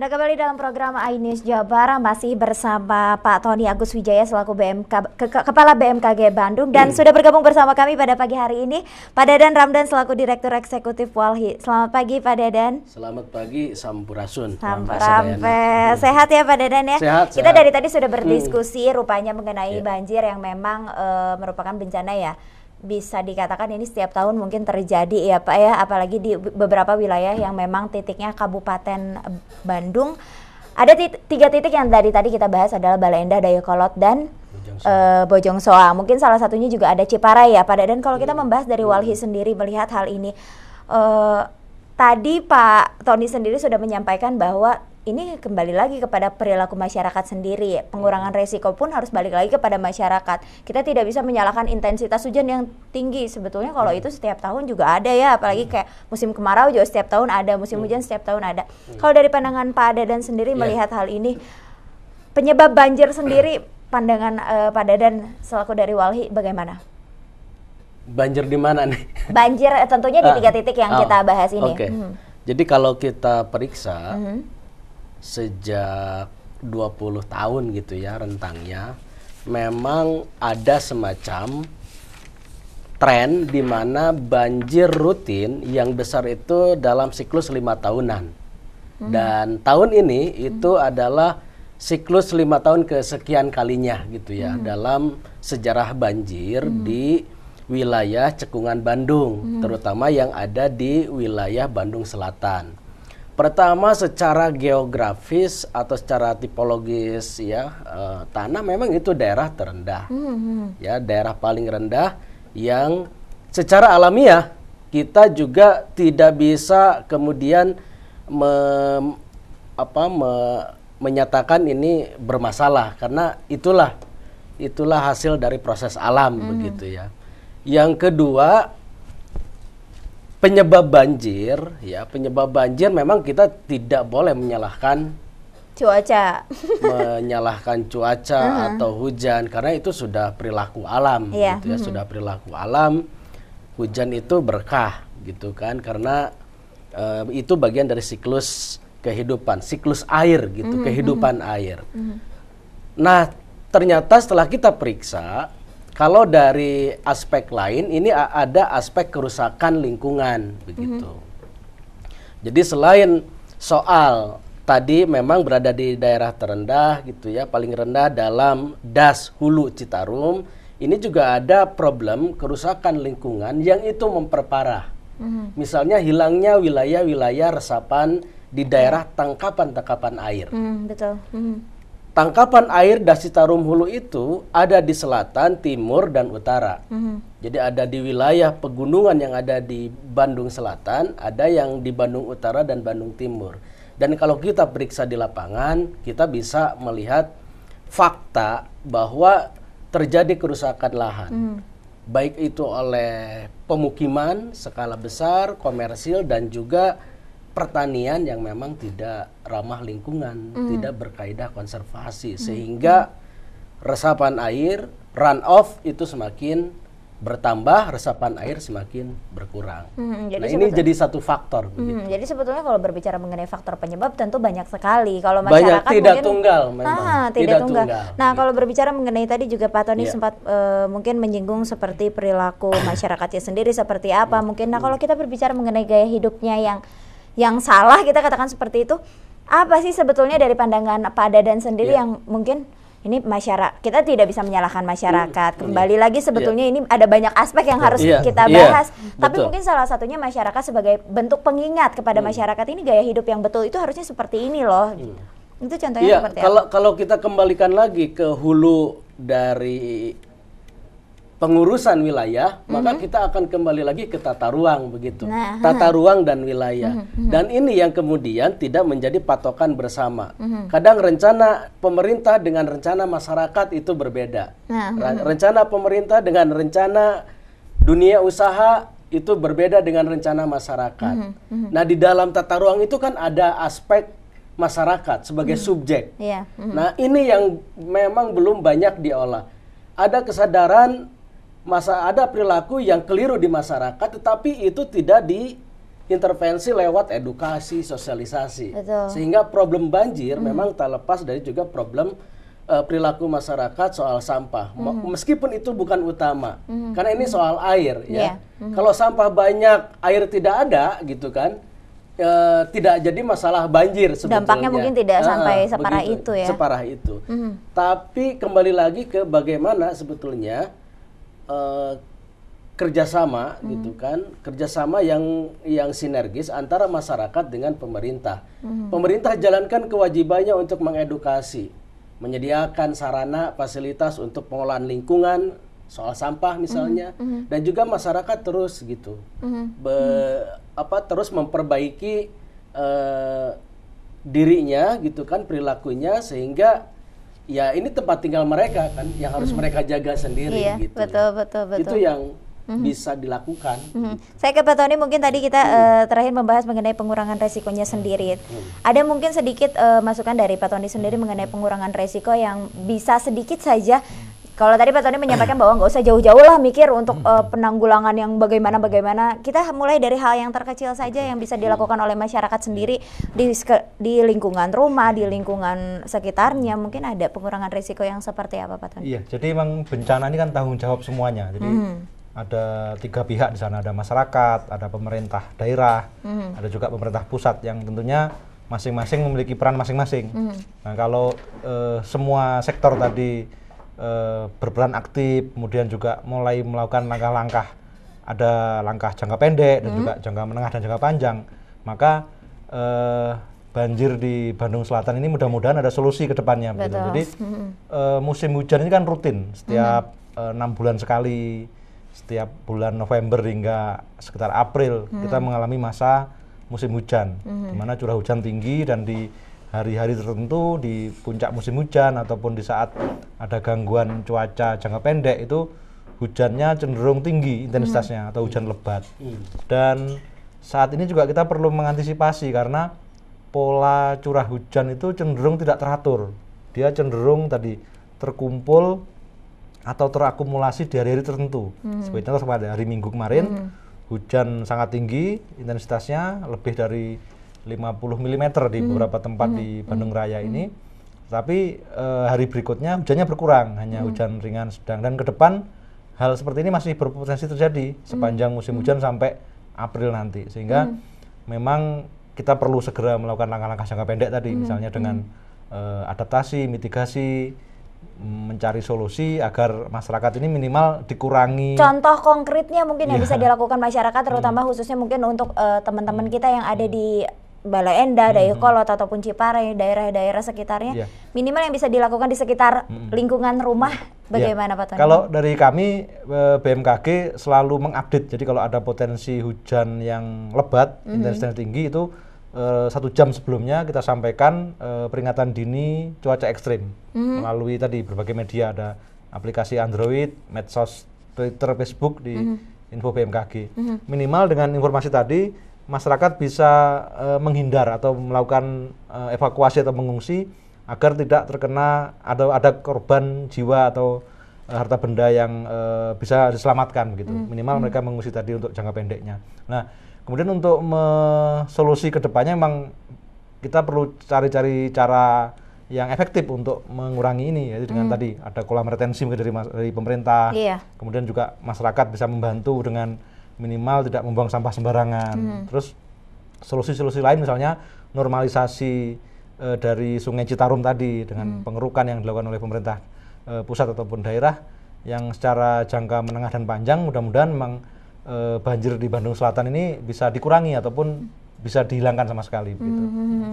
Anda kembali dalam program iNews Jawa Barat, masih bersama Pak Tony Agus Wijaya selaku Kepala BMKG Bandung, dan sudah bergabung bersama kami pada pagi hari ini Pak Dadan Ramdan selaku Direktur Eksekutif Walhi. Selamat pagi Pak Dadan. Selamat pagi, Sampurasun. Sampurampes. Sehat ya Pak Dadan ya? Sehat. Kita dari tadi sudah berdiskusi rupanya mengenai banjir yang memang merupakan bencana ya. Bisa dikatakan ini setiap tahun mungkin terjadi ya Pak ya, apalagi di beberapa wilayah yang memang titiknya Kabupaten Bandung. Ada tiga titik yang tadi kita bahas adalah Bale Endah, Dayakolot, dan Bojong Soang. Mungkin salah satunya juga ada Ciparai ya Pak Dadan. Kalau kita membahas dari Walhi sendiri melihat hal ini, tadi Pak Tony sendiri sudah menyampaikan bahwa ini kembali lagi kepada perilaku masyarakat sendiri. Pengurangan resiko pun harus balik lagi kepada masyarakat. Kita tidak bisa menyalahkan intensitas hujan yang tinggi. Sebetulnya kalau itu setiap tahun juga ada ya, apalagi kayak musim kemarau juga setiap tahun ada, musim hujan setiap tahun ada. Kalau dari pandangan Pak Dadan sendiri melihat hal ini, penyebab banjir sendiri, pandangan Pak Dadan selaku dari Walhi bagaimana? Banjir di mana nih? Banjir tentunya di tiga titik yang kita bahas ini. Oke. Jadi kalau kita periksa sejak 20 tahun gitu ya rentangnya, memang ada semacam tren di mana banjir rutin yang besar itu dalam siklus 5 tahunan. Dan tahun ini itu adalah siklus 5 tahun kesekian kalinya gitu ya dalam sejarah banjir di wilayah cekungan Bandung, terutama yang ada di wilayah Bandung Selatan. Pertama, secara geografis atau secara tipologis ya, tanah memang itu daerah terendah, ya ddaerah paling rendah yang secara alamiah kita juga tidak bisa kemudian menyatakan ini bermasalah, karena itulah hasil dari proses alam begitu ya. Yang kedua, penyebab banjir memang kita tidak boleh menyalahkan cuaca, atau hujan, karena itu sudah perilaku alam gitu ya, sudah perilaku alam. Hujan itu berkah gitu kan, karena itu bagian dari siklus kehidupan, siklus air gitu, kehidupan air. Nah, ternyata setelah kita periksa, kalau dari aspek lain, ini ada aspek kerusakan lingkungan begitu. Jadi selain soal tadi memang berada di daerah terendah gitu ya, paling rendah dalam das Hulu Citarum, ini juga ada problem kerusakan lingkungan yang itu memperparah. Misalnya hilangnya wilayah-wilayah resapan di daerah tangkapan air. Betul. Tangkapan air Das Citarum Hulu itu ada di selatan, timur, dan utara. Jadi ada di wilayah pegunungan yang ada di Bandung Selatan, ada yang di Bandung Utara dan Bandung Timur. Dan kalau kita periksa di lapangan, kita bisa melihat fakta bahwa terjadi kerusakan lahan. Baik itu oleh pemukiman skala besar, komersil, dan juga pertanian yang memang tidak ramah lingkungan, tidak berkaidah konservasi, sehingga resapan air, runoff itu semakin bertambah, resapan air semakin berkurang. Ini jadi satu faktor. Jadi sebetulnya kalau berbicara mengenai faktor penyebab tentu banyak sekali. Kalau masyarakat tidak mungkin tunggal memang. Tidak tunggal. Nah, kalau berbicara mengenai tadi juga Pak Tony sempat mungkin menyinggung seperti perilaku masyarakatnya sendiri seperti apa mungkin. Nah, kalau kita berbicara mengenai gaya hidupnya yang salah, kita katakan seperti itu, apa sih sebetulnya dari pandangan Pak Dadan sendiri yang mungkin ini masyarakat, kita tidak bisa menyalahkan masyarakat. Kembali lagi sebetulnya ini ada banyak aspek yang harus kita bahas. Tapi mungkin salah satunya masyarakat sebagai bentuk pengingat kepada masyarakat, ini gaya hidup yang betul itu harusnya seperti ini loh. Itu contohnya seperti apa? Kalau kita kembalikan lagi ke hulu dari pengurusan wilayah, maka kita akan kembali lagi ke tata ruang begitu. Tata ruang dan wilayah. Dan ini yang kemudian tidak menjadi patokan bersama. Kadang rencana pemerintah dengan rencana masyarakat itu berbeda. Rencana pemerintah dengan rencana dunia usaha itu berbeda dengan rencana masyarakat. Nah, di dalam tata ruang itu kan ada aspek masyarakat sebagai subjek. Nah, ini yang memang belum banyak diolah. Ada kesadaran ada perilaku yang keliru di masyarakat, tetapi itu tidak intervensi lewat edukasi, sosialisasi. Betul. Sehingga problem banjir memang tak lepas dari juga problem perilaku masyarakat soal sampah. Meskipun itu bukan utama. Karena ini soal air ya. Kalau sampah banyak, air tidak ada gitu kan, tidak jadi masalah banjir sebetulnya. Dampaknya mungkin tidak sampai separah begitu, itu ya. Separah itu. Tapi kembali lagi ke bagaimana sebetulnya kerjasama gitu kan, kerjasama yang sinergis antara masyarakat dengan pemerintah. Pemerintah jalankan kewajibannya untuk mengedukasi, menyediakan sarana fasilitas untuk pengolahan lingkungan soal sampah misalnya, dan juga masyarakat terus gitu terus memperbaiki dirinya gitu kan, perilakunya, sehingga ya ini tempat tinggal mereka kan yang harus mereka jaga sendiri gitu. Betul. Itu yang bisa dilakukan. Saya ke Pak Tony, mungkin tadi kita terakhir membahas mengenai pengurangan resikonya sendiri. Ada mungkin sedikit masukan dari Pak Tony sendiri mengenai pengurangan resiko yang bisa sedikit saja. Kalau tadi Pak Tony menyampaikan bahwa nggak usah jauh-jauh lah mikir untuk penanggulangan yang bagaimana. Kita mulai dari hal yang terkecil saja yang bisa dilakukan oleh masyarakat sendiri di lingkungan rumah, di lingkungan sekitarnya. Mungkin ada pengurangan risiko yang seperti apa Pak Tony? Iya, jadi memang bencana ini kan tanggung jawab semuanya. Jadi ada 3 pihak di sana, ada masyarakat, ada pemerintah daerah, ada juga pemerintah pusat yang tentunya masing-masing memiliki peran masing-masing. Nah, kalau semua sektor tadi berperan aktif, kemudian juga mulai melakukan langkah-langkah, ada langkah jangka pendek dan juga jangka menengah dan jangka panjang, maka banjir di Bandung Selatan ini mudah-mudahan ada solusi ke depannya. Begitu. Jadi musim hujan ini kan rutin, setiap 6 bulan sekali, setiap bulan November hingga sekitar April kita mengalami masa musim hujan, di mana curah hujan tinggi, dan di hari-hari tertentu di puncak musim hujan ataupun di saat ada gangguan cuaca jangka pendek itu hujannya cenderung tinggi intensitasnya atau hujan lebat. Dan saat ini juga kita perlu mengantisipasi karena pola curah hujan itu cenderung tidak teratur. Dia cenderung tadi terkumpul atau terakumulasi di hari-hari tertentu. Seperti contoh pada hari Minggu kemarin hujan sangat tinggi intensitasnya, lebih dari 50 mm di beberapa tempat di Bandung Raya ini. Tapi hari berikutnya hujannya berkurang, hanya hujan ringan sedang, dan ke depan hal seperti ini masih berpotensi terjadi sepanjang musim hujan sampai April nanti. Sehingga memang kita perlu segera melakukan langkah-langkah jangka pendek tadi, misalnya dengan adaptasi, mitigasi, mencari solusi agar masyarakat ini minimal dikurangi. Contoh konkretnya mungkin yang bisa dilakukan masyarakat, terutama khususnya mungkin untuk teman-teman kita yang ada di Bale Endah, Dayakolot ataupun Ciparai, daerah-daerah sekitarnya, minimal yang bisa dilakukan di sekitar lingkungan rumah, bagaimana Pak Tony? Kalau dari kami BMKG selalu mengupdate, jadi kalau ada potensi hujan yang lebat, intensitas tinggi itu 1 jam sebelumnya kita sampaikan peringatan dini cuaca ekstrim melalui tadi berbagai media, ada aplikasi Android, medsos, Twitter, Facebook di info BMKG. Minimal dengan informasi tadi masyarakat bisa menghindar atau melakukan evakuasi atau mengungsi agar tidak terkena ada korban jiwa atau harta benda yang bisa diselamatkan gitu. Minimal mereka mengungsi tadi untuk jangka pendeknya. Nah, kemudian untuk solusi kedepannya memang kita perlu cari-cari cara yang efektif untuk mengurangi ini, yaitu dengan tadi ada kolam retensi dari pemerintah, kemudian juga masyarakat bisa membantu dengan minimal tidak membuang sampah sembarangan. Terus solusi-solusi lain misalnya normalisasi dari Sungai Citarum tadi dengan pengerukan yang dilakukan oleh pemerintah pusat ataupun daerah yang secara jangka menengah dan panjang mudah-mudahan memang banjir di Bandung Selatan ini bisa dikurangi ataupun bisa dihilangkan sama sekali.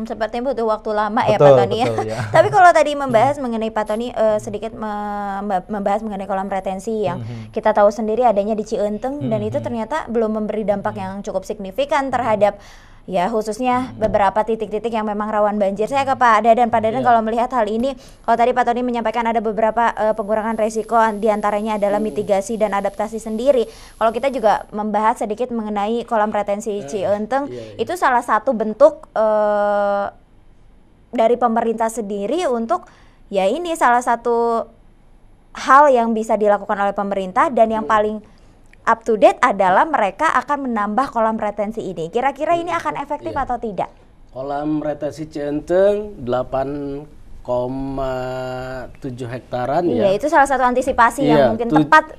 Sepertinya butuh waktu lama ya Pak Tony ya. Tapi kalau tadi membahas mengenai Pak Tony sedikit membahas mengenai kolam retensi yang kita tahu sendiri adanya di Cienteng, dan itu ternyata belum memberi dampak yang cukup signifikan terhadap ya khususnya beberapa titik-titik yang memang rawan banjir. Saya ke Pak Dadan. Pak Dadan, kalau melihat hal ini, kalau tadi Pak Tony menyampaikan ada beberapa pengurangan resiko, diantaranya adalah mitigasi dan adaptasi sendiri. Kalau kita juga membahas sedikit mengenai kolam retensi Cienteng, itu salah satu bentuk dari pemerintah sendiri untuk ya ini salah satu hal yang bisa dilakukan oleh pemerintah, dan yang paling up to date adalah mereka akan menambah kolam retensi ini. Kira-kira ini akan efektif atau tidak? Kolam retensi Cienteng 8,7 hektaran ya. Iya, itu salah satu antisipasi yang mungkin tepat.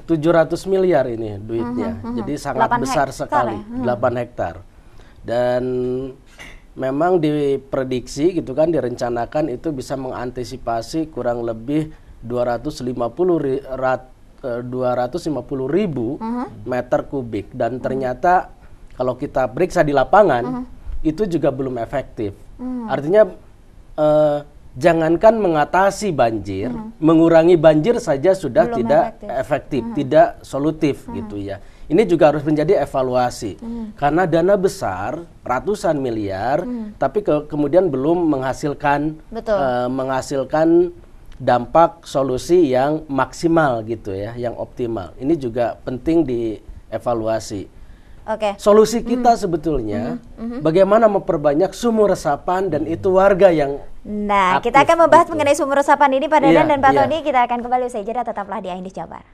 700 miliar ini duitnya. Jadi sangat besar sekali, 8 hektar. Dan memang diprediksi gitu kan, direncanakan itu bisa mengantisipasi kurang lebih 250.000 meter kubik, dan ternyata kalau kita periksa di lapangan itu juga belum efektif. Artinya jangankan mengatasi banjir, mengurangi banjir saja sudah belum tidak efektif, tidak solutif gitu ya. Ini juga harus menjadi evaluasi karena dana besar ratusan miliar, tapi kemudian belum menghasilkan dampak solusi yang maksimal gitu ya, yang optimal. Ini juga penting dievaluasi. Solusi kita sebetulnya bagaimana memperbanyak sumur resapan, dan itu warga yang aktif, kita akan membahas gitu mengenai sumur resapan ini Pak Dadan dan Pak Tony. Kita akan kembali usai jeda, tetaplah di Indih Jabar.